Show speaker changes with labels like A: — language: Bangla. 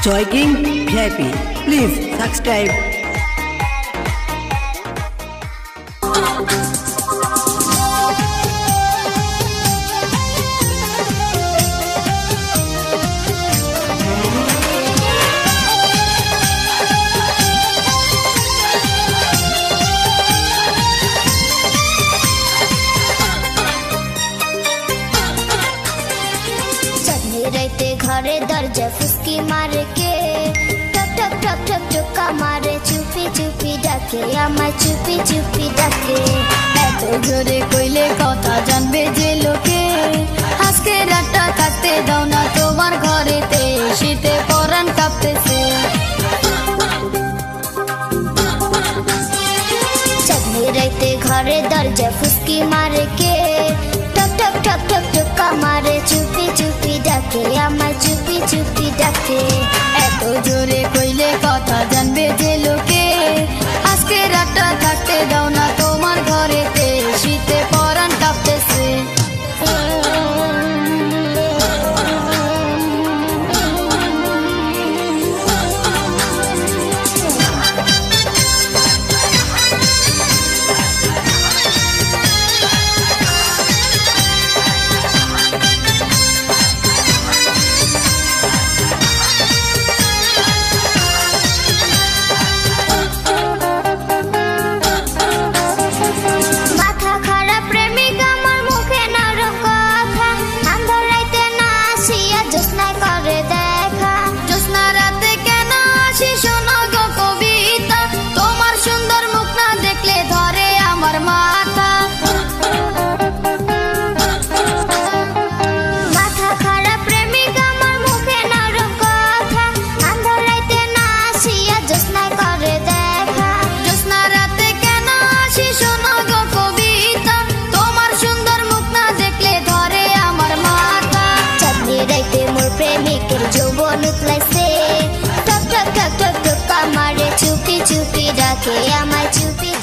A: Joy King VIP. Please subscribe.
B: घरे दरजा फुसकी मारे के ठक ठक ठक ठक टुक्का मारे चुपी चुपी डाके आमा चुपी चुपी डाके এত জোরে কইলে কথা জানবে যে লোকে আজকে রাতটা কাটতে দাও না তোমার ঘরেতে শীতে পরাণ কাঁপতেছে চাঁদনি রাইতে ঘরে দরজা ফুসকি মারে কে ठक ठक ठक ठक टुक्का मारे चुपी चुपी डाके आमा चुपी चुपी डाके এত জোরে কইলে কথা জানবে যে লোকে আজকে রাতটা থাকতে দাও না তোমার ঘরেতে শীতে পরাণ কাঁপতেছে চুপি চুপি ডাকে আমায় চুপি